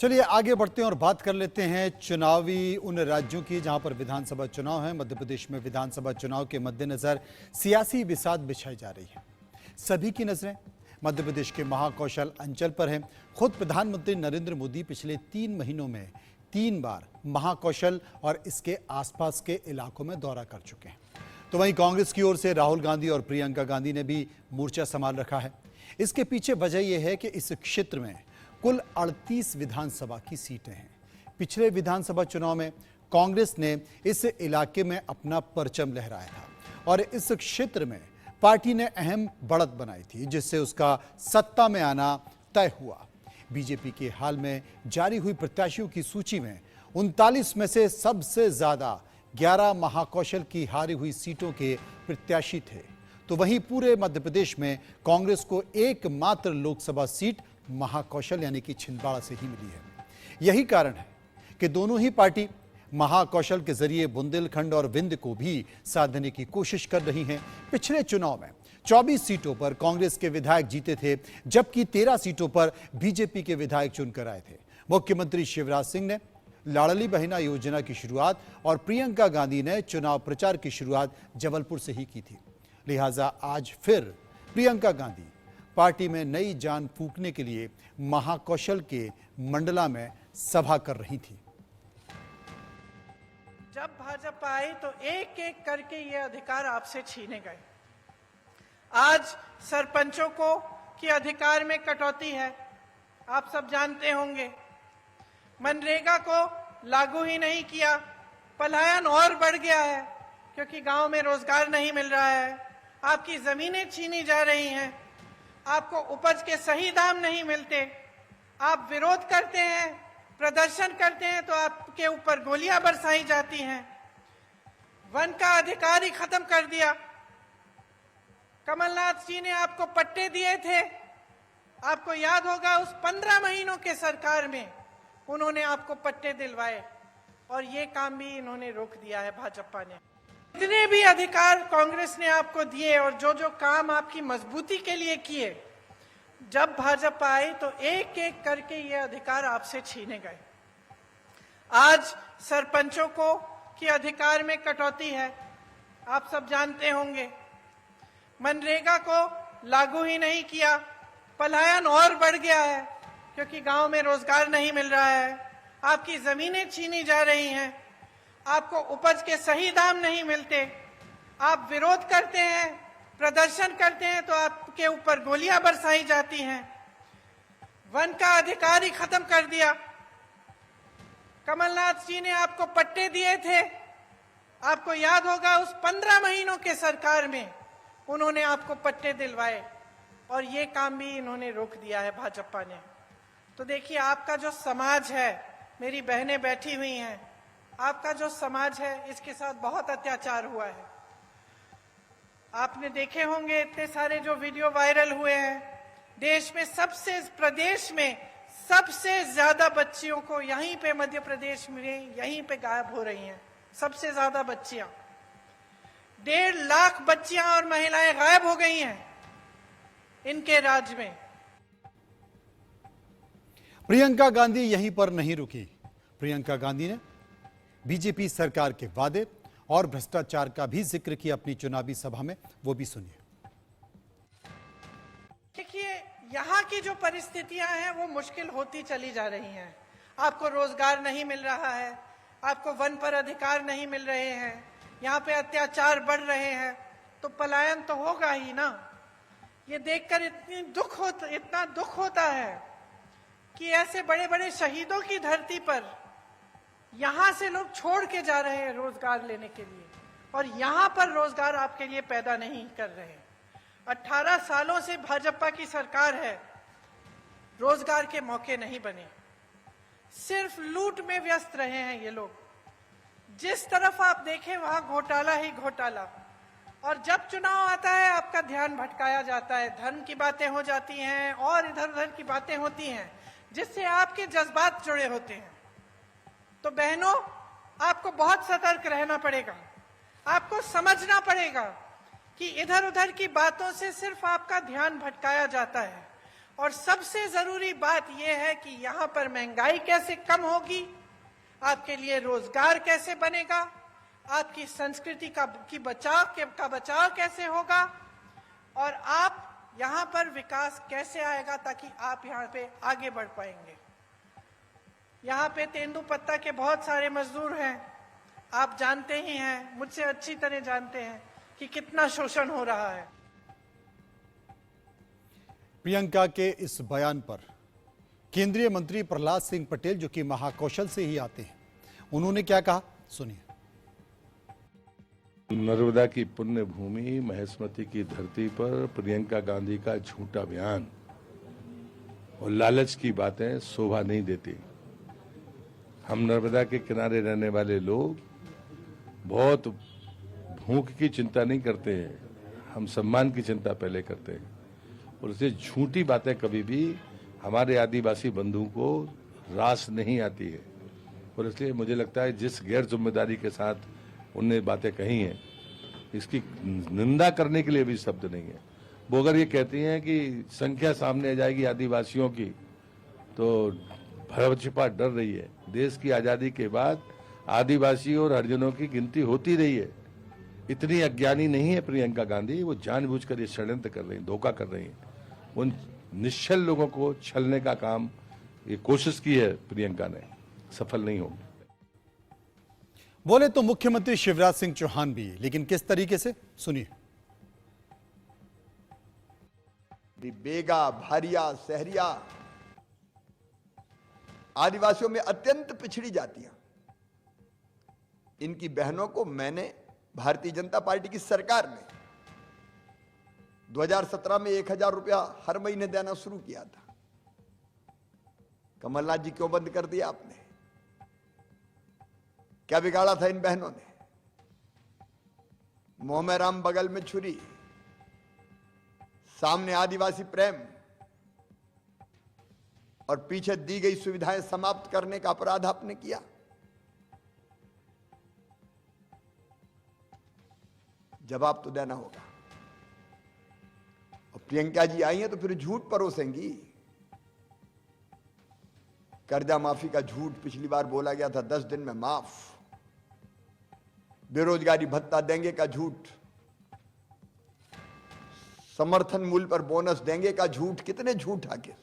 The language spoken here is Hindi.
चलिए आगे बढ़ते हैं और बात कर लेते हैं चुनावी उन राज्यों की जहां पर विधानसभा चुनाव है। मध्य प्रदेश में विधानसभा चुनाव के मद्देनजर सियासी बिसात बिछाई जा रही है। सभी की नजरें मध्य प्रदेश के महाकौशल अंचल पर हैं। खुद प्रधानमंत्री नरेंद्र मोदी पिछले 3 महीनों में 3 बार महाकौशल और इसके आसपास के इलाकों में दौरा कर चुके हैं। तो वहीं कांग्रेस की ओर से राहुल गांधी और प्रियंका गांधी ने भी मोर्चा संभाल रखा है। इसके पीछे वजह यह है कि इस क्षेत्र में कुल 38 विधानसभा की सीटें हैं। पिछले विधानसभा चुनाव में कांग्रेस ने इस इलाके में अपना परचम लहराया था और इस क्षेत्र में पार्टी ने अहम बढ़त बनाई थी, जिससे उसका सत्ता में आना तय हुआ। बीजेपी के हाल में जारी हुई प्रत्याशियों की सूची में 39 में से सबसे ज्यादा 11 महाकौशल की हारी हुई सीटों के प्रत्याशी थे। तो वहीं पूरे मध्य प्रदेश में कांग्रेस को एकमात्र लोकसभा सीट महाकौशल यानी कि छिंदवाड़ा से ही मिली है। यही कारण है कि दोनों ही पार्टी महाकौशल के जरिए बुंदेलखंड और विंध्य को भी साधने की कोशिश कर रही हैं। पिछले चुनाव में 24 सीटों पर कांग्रेस के विधायक जीते थे, जबकि 13 सीटों पर बीजेपी के विधायक चुनकर आए थे। मुख्यमंत्री शिवराज सिंह ने लाडली बहना योजना की शुरुआत और प्रियंका गांधी ने चुनाव प्रचार की शुरुआत जबलपुर से ही की थी। लिहाजा आज फिर प्रियंका गांधी पार्टी में नई जान फूंकने के लिए महाकौशल के मंडला में सभा कर रही थी। जब भाजपा आई तो एक एक करके ये अधिकार आपसे छीने गए। आज सरपंचों को की अधिकार में कटौती है, आप सब जानते होंगे। मनरेगा को लागू ही नहीं किया, पलायन और बढ़ गया है क्योंकि गांव में रोजगार नहीं मिल रहा है। आपकी जमीनें छीनी जा रही हैं, आपको उपज के सही दाम नहीं मिलते। आप विरोध करते हैं, प्रदर्शन करते हैं तो आपके ऊपर गोलियां बरसाई जाती हैं। वन का अधिकार ही खत्म कर दिया। कमलनाथ जी ने आपको पट्टे दिए थे, आपको याद होगा उस 15 महीनों के सरकार में उन्होंने आपको पट्टे दिलवाए और ये काम भी इन्होंने रोक दिया है भाजपा ने। जितने भी अधिकार कांग्रेस ने आपको दिए और जो जो काम आपकी मजबूती के लिए किए, जब भाजपा आई तो एक एक करके ये अधिकार आपसे छीने गए। आज सरपंचों को की अधिकार में कटौती है, आप सब जानते होंगे। मनरेगा को लागू ही नहीं किया, पलायन और बढ़ गया है क्योंकि गांव में रोजगार नहीं मिल रहा है। आपकी जमीनें छीनी जा रही हैं, आपको उपज के सही दाम नहीं मिलते। आप विरोध करते हैं, प्रदर्शन करते हैं तो आपके ऊपर गोलियां बरसाई जाती हैं। वन का अधिकार ही खत्म कर दिया। कमलनाथ जी ने आपको पट्टे दिए थे, आपको याद होगा उस 15 महीनों के सरकार में उन्होंने आपको पट्टे दिलवाए और ये काम भी इन्होंने रोक दिया है भाजपा ने। तो देखिए, आपका जो समाज है, मेरी बहनें बैठी हुई हैं, आपका जो समाज है इसके साथ बहुत अत्याचार हुआ है। आपने देखे होंगे इतने सारे जो वीडियो वायरल हुए हैं। देश में प्रदेश में सबसे ज्यादा बच्चियों को यहीं पे मध्य प्रदेश में यहीं पे गायब हो रही हैं। सबसे ज्यादा बच्चियां, 1.5 लाख बच्चियां और महिलाएं गायब हो गई हैं इनके राज्य में। प्रियंका गांधी यहीं पर नहीं रुकी। प्रियंका गांधी ने बीजेपी सरकार के वादे और भ्रष्टाचार का भी जिक्र किया अपनी चुनावी सभा में, वो भी सुनिए। देखिए, यहाँ की जो परिस्थितियां हैं वो मुश्किल होती चली जा रही हैं। आपको रोजगार नहीं मिल रहा है, आपको वन पर अधिकार नहीं मिल रहे हैं, यहाँ पे अत्याचार बढ़ रहे हैं, तो पलायन तो होगा ही ना। ये देखकर इतना दुख होता है कि ऐसे बड़े बड़े शहीदों की धरती पर यहां से लोग छोड़ के जा रहे हैं रोजगार लेने के लिए और यहां पर रोजगार आपके लिए पैदा नहीं कर रहे। 18 सालों से भाजपा की सरकार है, रोजगार के मौके नहीं बने, सिर्फ लूट में व्यस्त रहे हैं ये लोग। जिस तरफ आप देखें वहां घोटाला ही घोटाला। और जब चुनाव आता है आपका ध्यान भटकाया जाता है, धर्म की बातें हो जाती हैं और इधर उधर की बातें होती हैं जिससे आपके जज्बात जुड़े होते हैं। तो बहनों, आपको बहुत सतर्क रहना पड़ेगा। आपको समझना पड़ेगा कि इधर उधर की बातों से सिर्फ आपका ध्यान भटकाया जाता है और सबसे जरूरी बात यह है कि यहाँ पर महंगाई कैसे कम होगी, आपके लिए रोजगार कैसे बनेगा, आपकी संस्कृति का बचाव कैसे होगा, और आप यहाँ पर विकास कैसे आएगा ताकि आप यहाँ पे आगे बढ़ पाएंगे। यहाँ पे तेंदुपत्ता के बहुत सारे मजदूर हैं, आप जानते ही हैं, मुझसे अच्छी तरह जानते हैं कि कितना शोषण हो रहा है। प्रियंका के इस बयान पर केंद्रीय मंत्री प्रहलाद सिंह पटेल, जो कि महाकौशल से ही आते हैं, उन्होंने क्या कहा, सुनिए। नर्मदा की पुण्य भूमि महेश्मती की धरती पर प्रियंका गांधी का झूठा बयान और लालच की बातें शोभा नहीं देती। हम नर्मदा के किनारे रहने वाले लोग बहुत भूख की चिंता नहीं करते हैं, हम सम्मान की चिंता पहले करते हैं। और इसलिए झूठी बातें कभी भी हमारे आदिवासी बंधुओं को रास नहीं आती है। और इसलिए मुझे लगता है जिस गैर जिम्मेदारी के साथ उनने बातें कही हैं, इसकी निंदा करने के लिए भी शब्द नहीं है। वो अगर ये कहती हैं कि संख्या सामने आ जाएगी आदिवासियों की, तो भरम छिपा डर रही है। देश की आजादी के बाद आदिवासी और हरिजनों की गिनती होती रही है। इतनी अज्ञानी नहीं है प्रियंका गांधी, वो जानबूझकर ये षड्यंत्र कर रही हैं, धोखा कर रही हैं। उन निश्चल लोगों को छलने का काम ये कोशिश की है प्रियंका ने, सफल नहीं होगी। बोले तो मुख्यमंत्री शिवराज सिंह चौहान भी, लेकिन किस तरीके से, सुनिए। बेगा, भारिया, सहरिया आदिवासियों में अत्यंत पिछड़ी जातियां, इनकी बहनों को मैंने भारतीय जनता पार्टी की सरकार ने 2017 में 1000 रुपया हर महीने देना शुरू किया था। कमलनाथ जी क्यों बंद कर दिया आपने? क्या बिगाड़ा था इन बहनों ने? मुंह में राम बगल में छुरी, सामने आदिवासी प्रेम और पीछे दी गई सुविधाएं समाप्त करने का अपराध आपने किया। जवाब तो देना होगा। और प्रियंका जी आई हैं तो फिर झूठ परोसेंगी। कर्जा माफी का झूठ पिछली बार बोला गया था 10 दिन में माफ, बेरोजगारी भत्ता देंगे का झूठ, समर्थन मूल्य पर बोनस देंगे का झूठ, कितने झूठ आखिर।